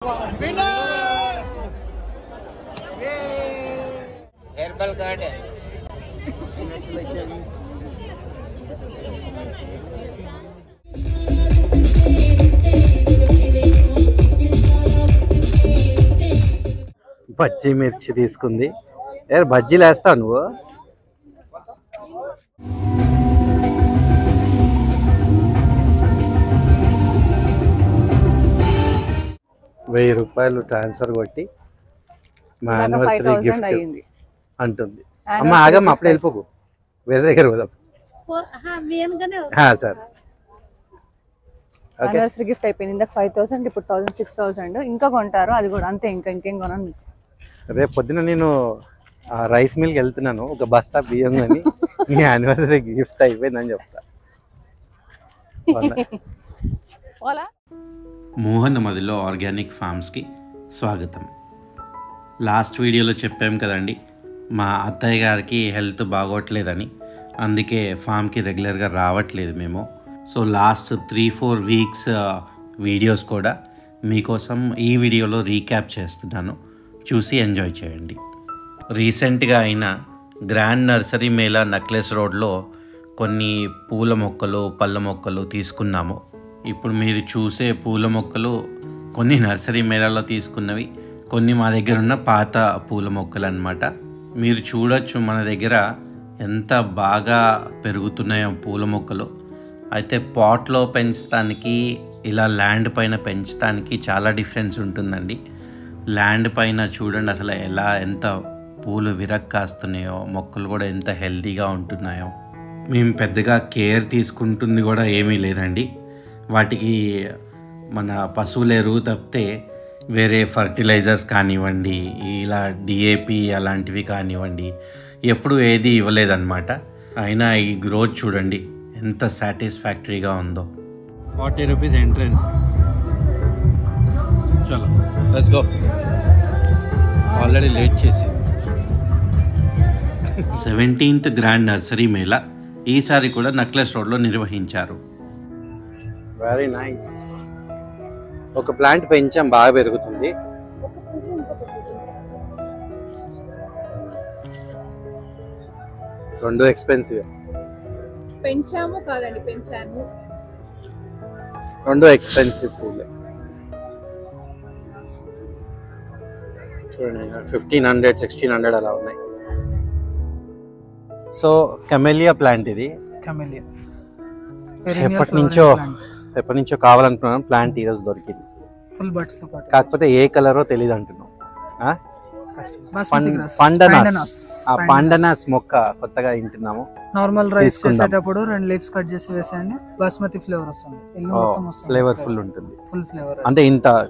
Herbal Garden. Congratulations. Bajji మిర్చి తీసుకుంది. బజ్జీలు వేస్తావు నువ్వు? ₹1000 ట్రాన్స్ఫర్ కొట్టి మా యానివర్సరీ గిఫ్ట్ అంటుంది. అమ్మ ఆగమ్మ, అప్పుడు వెళ్ళిపోకు, వేరే దగ్గర పోదాం. సార్ యానివర్సరీ గిఫ్ట్ అయిపోయింది. ఇందాక 5000, ఇప్పుడు 1000, 6000 ఇంకా కొంటారు. అది కూడా అంతే, ఇంకేం కొనను. రేపు పొద్దున నేను రైస్ మిల్కి వెళ్తున్నాను, ఒక బస్తా బియ్యం కానీ నీ యానివర్సరీ గిఫ్ట్ అయిపోయిందని చెప్తా. మోహన్ మదిలో ఆర్గానిక్ ఫార్మ్స్కి స్వాగతం. లాస్ట్ వీడియోలో చెప్పాం కదండి, మా అత్తయ్య గారికి హెల్త్ బాగోట్లేదని, అందుకే ఫామ్కి రెగ్యులర్గా రావట్లేదు మేము. సో లాస్ట్ 3-4 వీక్స్ వీడియోస్ కూడా మీకోసం ఈ వీడియోలో రీక్యాప్ చేస్తున్నాను, చూసి ఎంజాయ్ చేయండి. రీసెంట్గా అయిన గ్రాండ్ నర్సరీ మేళా నెక్లెస్ రోడ్లో కొన్ని పూల మొక్కలు, పళ్ళ మొక్కలు తీసుకున్నాము. ఇప్పుడు మీరు చూసే పూల మొక్కలు కొన్ని నర్సరీ మేళాలో తీసుకున్నవి, కొన్ని మా దగ్గర ఉన్న పాత పూల మొక్కలు అన్నమాట. మీరు చూడొచ్చు మన దగ్గర ఎంత బాగా పెరుగుతున్నాయో పూల మొక్కలు. అయితే పాట్లో పెంచడానికి, ఇలా ల్యాండ్ పైన పెంచడానికి చాలా డిఫరెన్స్ ఉంటుందండి. ల్యాండ్ పైన చూడండి అసలు ఎంత పూలు విరక్కాస్తున్నాయో, మొక్కలు కూడా ఎంత హెల్తీగా ఉంటున్నాయో. మేము పెద్దగా కేర్ తీసుకుంటుంది కూడా ఏమీ లేదండి. వాటికి మన పశువుల ఎరువు తప్పితే వేరే ఫర్టిలైజర్స్ కానివ్వండి, ఇలా DAP అలాంటివి కానివ్వండి, ఎప్పుడు ఏది ఇవ్వలేదన్నమాట. అయినా ఈ గ్రోత్ చూడండి ఎంత సాటిస్ఫాక్టరీగా ఉందో. ₹40 ఎంట్రన్స్. చలో లెట్స్ గో, ఆల్రెడీ లేట్ చేసి. 17th గ్రాండ్ నర్సరీ మేళా ఈసారి కూడా నెక్లెస్ రోడ్లో నిర్వహించారు. Very nice. ఒక ప్లాంట్ పెంచాం, బాగా పెరుగుతుంది. రెండు ఎక్స్పెన్సివ్. పెంచాము కాదండి, పెంచాను. రెండు ఎక్స్పెన్సివ్ పూలే. చూడండి 1500, 1600 అలా ఉన్నాయి. సో కెమెలియా ప్లాంట్ ఇది. ఎప్పటి నుంచో కావాలనుకున్నాను, ప్లాంట్ ఈరోజు దొరికింది. ఫుల్ బడ్స్ తో పాటు. కాకపోతే ఏ కలరో తెలియదు అంటున్నాం. పాండనాస్ మొక్క కొత్తగా వింటున్నాము. నార్మల్ రైస్ చేసేటప్పుడు 2 లీవ్స్ కట్ చేసి వేసేయండి, బాస్మతి ఫ్లేవర్ వస్తుంది. ఫ్లేవర్ఫుల్ ఉంటుంది. ఫుల్ ఫ్లేవర్ అంటే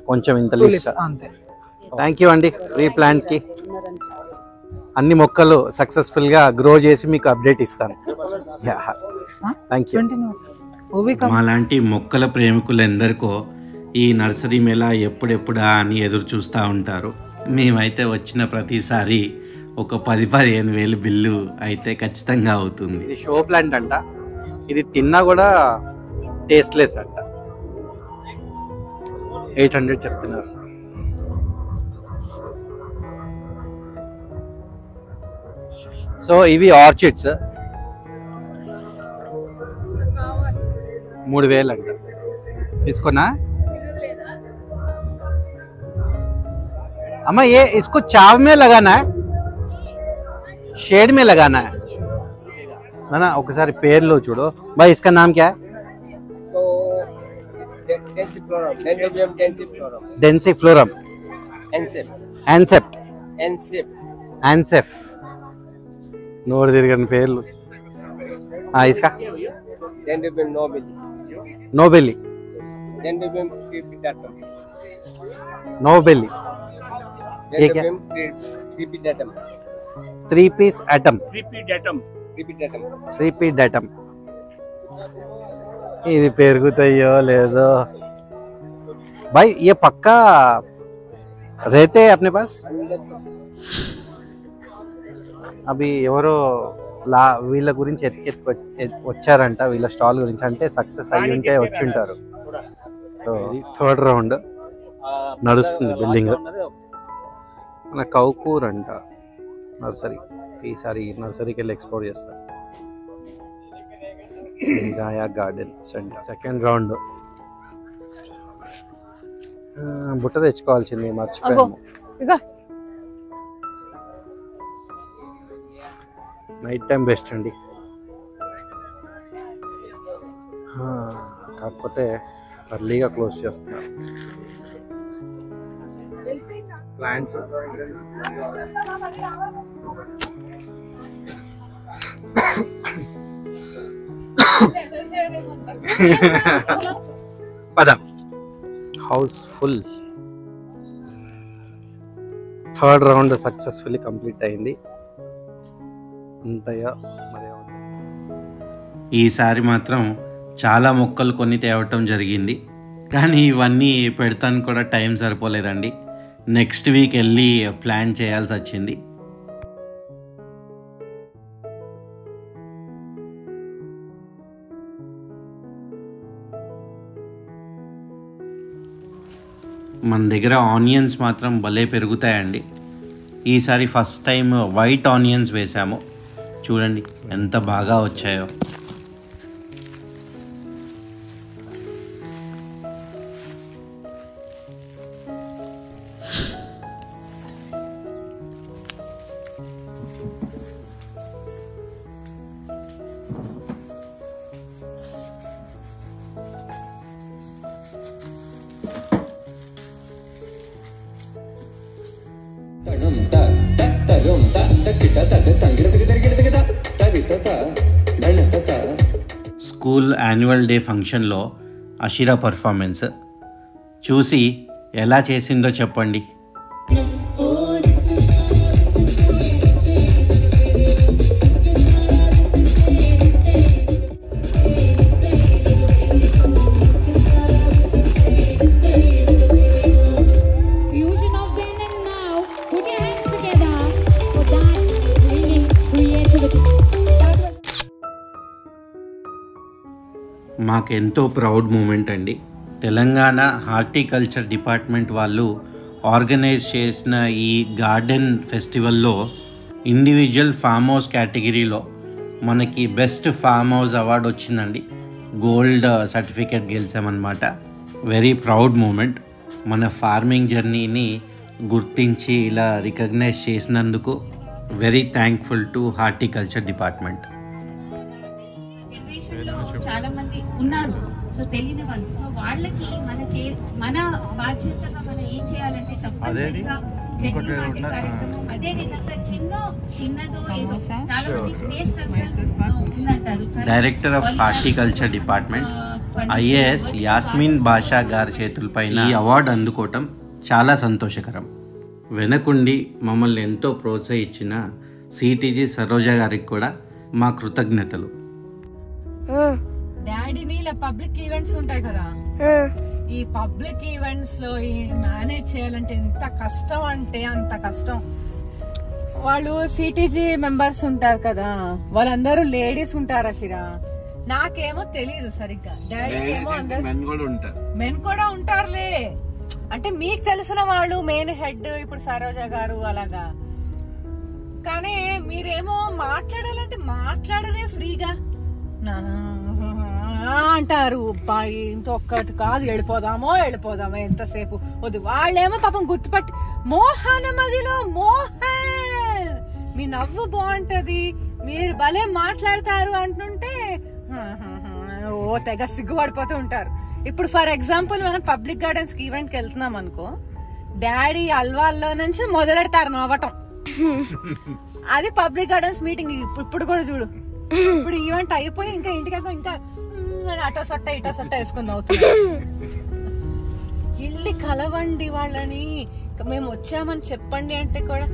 కొంచెం ఇంత లీవ్స్ అంతే. థ్యాంక్ యూ అండి. ఫ్రీ ప్లాంట్ కి అన్ని మొక్కలు సక్సెస్ఫుల్ గా గ్రో చేసి మీకు అప్డేట్ ఇస్తాను. Thank you. మాలాంటి మొక్కల ప్రేమికులందరికో ఈ నర్సరీ మేళా ఎప్పుడెప్పుడా అని ఎదురు చూస్తూ ఉంటారు. మేమైతే వచ్చిన ప్రతిసారి ఒక 10-15 వేలు బిల్లు అయితే ఖచ్చితంగా అవుతుంది. ఇది షో ప్లాంట్ అంట, ఇది తిన్నా కూడా టేస్ట్లెస్ అంట. 800 చెప్తున్నారు. సో ఇవి ఆర్చిడ్స్, 3000 అంట. తీసుకున్నా अम्मा, ये इसको चाव में लगाना है, शेड में लगाना है ना? ఒకసారి పేర్లో చూడు भाई, इसका नाम क्या है? डेंसिफ्लोरम, एनसेप, नोड़ తిరగని పేర్లు. इसका नोबेली, नोबेली. ये क्या? 3-piece atom. 3-piece datum. ఇది పెరుగుతాయో లేదో भाई, ये पक्का रहते हैं अपने पास. అవి ఎవరో వీళ్ళ గురించి వచ్చారంట, వీళ్ళ స్టాల్ గురించి. అంటే సక్సెస్ అయ్యి ఉంటే వచ్చి ఉంటారు. సో ఇది 3rd రౌండ్. నడుస్తుంది బిల్డింగ్. మన కౌకూర్ అంట నర్సరీ. ఈసారి నర్సరీకి వెళ్ళి ఎక్స్ప్లోర్ చేస్తారు. నిరాయా గార్డెన్ సెకండ్ రౌండ్. బుట్ట తెచ్చుకోవాల్సింది మర్చిపోయాము. నైట్ టైం బెస్ట్ అండి. కాకపోతే అర్లీగా క్లోజ్ చేస్తున్నారు. ప్లాంట్స్ పద. House full. Third round successfully complete అయింది. ఉంటాయా మరి? ఈసారి మాత్రం చాలా మొక్కలు కొన్ని తేవటం జరిగింది, కానీ ఇవన్నీ పెడతానికి కూడా టైం సరిపోలేదండి. నెక్స్ట్ వీక్ వెళ్ళి ప్లాన్ చేయాల్సి వచ్చింది. మన దగ్గర ఆనియన్స్ మాత్రం భలే పెరుగుతాయండి. ఈసారి ఫస్ట్ టైం వైట్ ఆనియన్స్ వేసాము. చూడండి ఎంత బాగా వచ్చాయో. స్కూల్ యాన్యువల్ డే ఫంక్షన్లో అషిరా పర్ఫార్మెన్స్ చూసి ఎలా చేసిందో చెప్పండి. మాకెంతో ప్రౌడ్ మూమెంట్ అండి. తెలంగాణ హార్టికల్చర్ డిపార్ట్మెంట్ వాళ్ళు ఆర్గనైజ్ చేసిన ఈ గార్డెన్ ఫెస్టివల్లో ఇండివిజువల్ ఫామ్ హౌస్ కేటగిరీలో మనకి బెస్ట్ ఫామ్ హౌస్ అవార్డు వచ్చిందండి. గోల్డ్ సర్టిఫికేట్ గెలిచామన్నమాట. Very proud moment. మన ఫార్మింగ్ జర్నీని గుర్తించి ఇలా రికగ్నైజ్ చేసినందుకు very thankful to horticulture department. చాలా మంది ఉన్నారు, సో తెలియని వాళ్ళు. సో వాళ్ళకి మన బాధ్యతగా మనం ఏం చేయాలంటే తప్పనిసరిగా కార్యక్రమం, అదే విధంగా చిన్నదో ఏదో చాలా మంది స్పేస్ కన్సర్న్ ఉందంటారు. Director of horticulture department IAS Yasmin Basha గారి చేతులపైన ఈ అవార్డు అందుకోవటం చాలా సంతోషకరం. వెనకుండి మమ్మల్ని ఎంతో ప్రోత్సహించిన సిటీజీ సరోజ గారికి కూడా మా కృతజ్ఞతలు. డాడీని ఇలా పబ్లిక్ ఈవెంట్స్ ఉంటాయి కదా, ఈ పబ్లిక్ ఈవెంట్స్ లో మేనేజ్ చేయాలంటే ఎంత కష్టం అంటే అంత కష్టం. వాళ్ళు సిటీజీ మెంబర్స్ ఉంటారు కదా, వాళ్ళందరూ లేడీస్ ఉంటారు. అషిరా నాకేమో తెలీదు సరిగ్గా, డాడీకి ఏమో అందరు మెన్ కూడా ఉంటారులే. అంటే మీకు తెలిసిన వాళ్ళు మెయిన్ హెడ్ ఇప్పుడు సరోజ గారు అలాగా, కానీ మీరేమో మాట్లాడాలంటే మాట్లాడరే ఫ్రీగా అంటారు. ఇంకొక్కటి కాదు, వెళ్ళిపోదామో ఎంతసేపు వద్దు. వాళ్ళేమో పాపం గుర్తుపట్టి మోహనమదిలో మోహన్ మీ నవ్వు బాగుంటది, మీరు భలే మాట్లాడతారు అంటుంటే ఓ తెగ సిగ్గుపడిపోతూ ఉంటారు. ఇప్పుడు ఫర్ ఎగ్జాంపుల్ మనం పబ్లిక్ గార్డెన్స్ కి ఈవెంట్ కి వెళ్తున్నాం అనుకో, డాడీ అల్వాల్లో నుంచి మొదలెడతారు నవ్వటం. అది పబ్లిక్ గార్డెన్స్ మీటింగ్. ఇప్పుడు కూడా చూడు, ఇప్పుడు ఈవెంట్ అయిపోయి ఇంకా ఇంటికి ఇంకా అటో సొట్ట ఇటో సొట్ట వేసుకుని అవుతుంది. వెళ్ళి కలవండి వాళ్ళని, మేము వచ్చామని చెప్పండి అంటే కూడా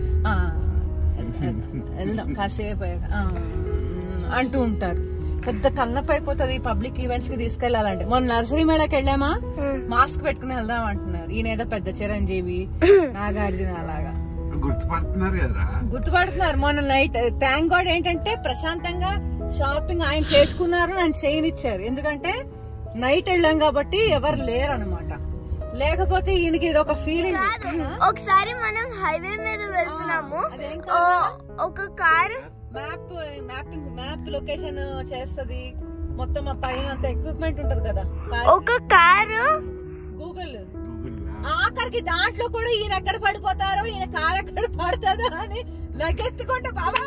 వెళ్దాం కాసేపు అంటూ ఉంటారు. పెద్ద కన్నపైపోతుంది పబ్లిక్ ఈవెంట్స్ కి తీసుకెళ్లాలంటే. మొన్న నర్సరీ మేళకి వెళ్ళామా, మాస్క్ పెట్టుకుని వెళ్దాం అంటున్నారు. ఈయనేదో పెద్ద చిరంజీవి నాగార్జున అలాగా గుర్తుపడుతున్నారు. మొన్న నైట్ థ్యాంక్ గాడ్ ఏంటంటే ప్రశాంతంగా షాపింగ్ ఆయన చేసుకున్నారు, నన్ను చేయనిచ్చారు. ఎందుకంటే నైట్ వెళ్ళాం కాబట్టి ఎవరు లేరు అనమాట. లేకపోతే ఈయనకి ఇది ఒక ఫీలింగ్. ఒకసారి మనం హైవే మీద వెళ్తున్నాము, ఒక కారు మ్యాప్ లొకేషన్ చేస్తది మొత్తం, ఆ పైన అంత ఎక్విప్మెంట్ ఉంటది కదా, ఒక కారు గూగుల్. ఆఖరికి దాంట్లో కూడా ఈయన ఎక్కడ పడిపోతారో, ఈయన కారు ఎక్కడ పడుతుందో అని లగెత్తుకుంటే బాబా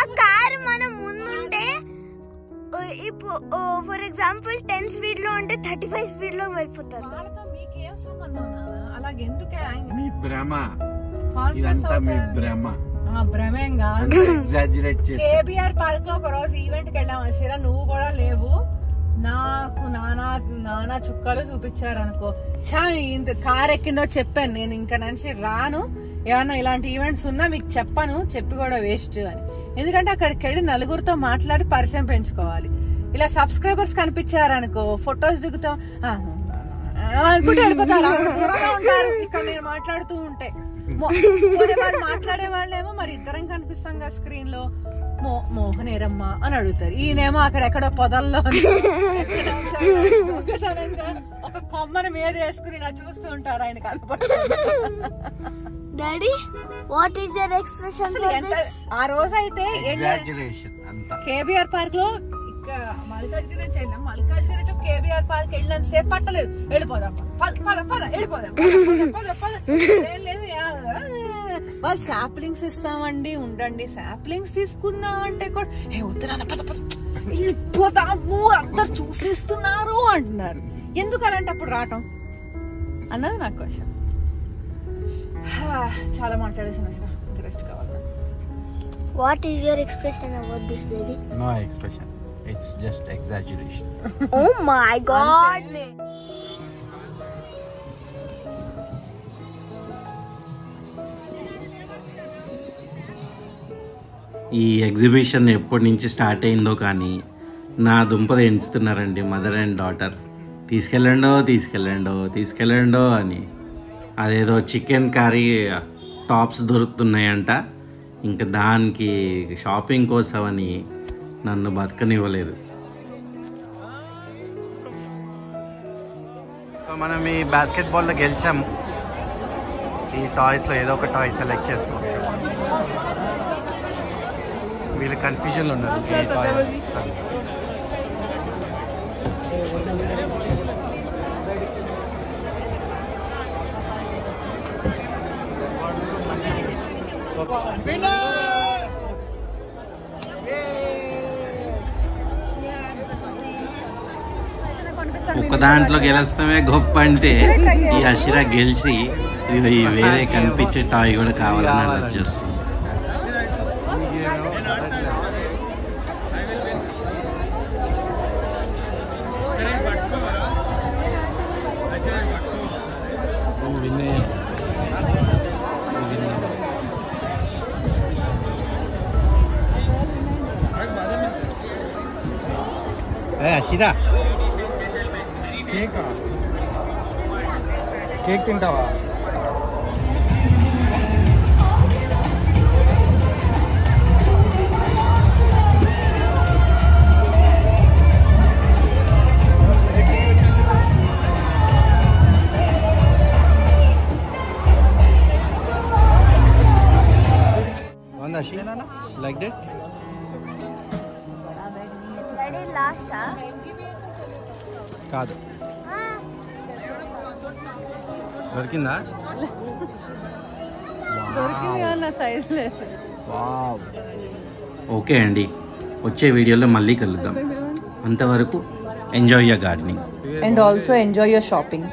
ఆ కారు మనం ముందుంటే ఇప్పుడు ఫర్ ఎగ్జాంపుల్ 10 స్పీడ్ లో ఉంటే 35 స్పీడ్ లో వెళ్ళిపోతారు. వాళ్ళతో మీకేం సంబంధం? అలాగే ఎందుకే మీ భ్రమ, కాన్షియస్ మీ భ్రమ. భ్రమేం కాదు. కేబిఆర్ పార్క్ లో ఒక రోజు ఈవెంట్ కి వెళ్ళాం అషిరా, నువ్వు కూడా లేవు. నాకు నానా చుక్కలు చూపించారు అనుకో. ఇంత కార్ ఎక్కిందో చెప్పాను నేను, ఇంకా నుంచి రాను, ఏమన్నా ఇలాంటి ఈవెంట్స్ ఉన్నా మీకు చెప్పను, చెప్పి కూడా వేస్ట్ అని. ఎందుకంటే అక్కడికి వెళ్ళి నలుగురితో మాట్లాడి పరిచయం పెంచుకోవాలి. ఇలా సబ్స్క్రైబర్స్ కనిపించారనుకో, ఫొటోస్ దిగుతాం అనుకుంటే వెళ్ళిపోతారు, ఉంటారు ఇక్కడ నేను మాట్లాడుతూ ఉంటే. వాళ్ళు మాట్లాడే వాళ్ళేమో మరి ఇద్దరం కనిపిస్తాం కదా స్క్రీన్ లో, మోహనేరమ్మ అని అడుగుతారు. ఈయనేమో అక్కడెక్కడో పొదల్లో ఒక కొమ్మని మీద వేసుకుని ఇలా చూస్తూ ఉంటారు ఆయన కనపడుతుంది. Daddy what is your expression? ఆ రోజు అయితే కేబిఆర్ పార్క్ లో మల్కాజ్గిరి నుంచి వెళ్ళాం, మల్కాజ్గిరి టు కేబిఆర్ పార్క్ వెళ్ళినంత సేపు పట్టలేదు, వెళ్ళిపోదాం వెళ్ళిపోదాం లేదు. వాళ్ళు శాప్లింగ్స్ ఇస్తామండి, ఉండండి శాప్లింగ్స్ తీసుకుందామంటే కూడా వద్దునా పద పద వెళ్ళిపోదాము, అందరు చూసిస్తున్నారు అంటున్నారు. ఎందుకు అలాంటప్పుడు రావటం అన్నది నాకు క్వశ్చన్. చాలా మాట్లాడేసిన రెస్ట్ కావాలి. What is your expression about this lady? No expression, it's just exaggeration. Oh my god. ఈ ఎగ్జిబిషన్ ఎప్పటి నుంచి స్టార్ట్ అయిందో కానీ నా దుంపద ఎంచుతున్నారండి మదర్ అండ్ డాటర్. తీసుకెళ్ళండో అని. అదేదో చికెన్ కర్రీ టాప్స్ దొరుకుతున్నాయంట, ఇంకా దానికి షాపింగ్ కోసమని నన్ను బతకనివ్వలేదు. సో మనం ఈ బాస్కెట్బాల్లో గెలిచాము. ఈ టాయ్స్లో ఏదో ఒక టాయ్ సెలెక్ట్ చేసుకోవచ్చు. వీళ్ళు కన్ఫ్యూజన్లో ఉన్నారు. ఒక దాంట్లో గెలుస్తామే గొప్ప అంటే ఈ అషిరా గెలిచి ఈ వేరే కనిపించే టాయ్ కూడా కావాలని అలా చేస్తుంది. అషిరా కేక్ తింటావా? like that? Daddy last కాదు. దొరికిందా? దొరికింది అన్న సైజ్ లేదు. వావ్. ఓకే అండి, వచ్చే వీడియోలో మళ్ళీ కలుద్దాం. అంతవరకు enjoy your gardening and also enjoy your shopping.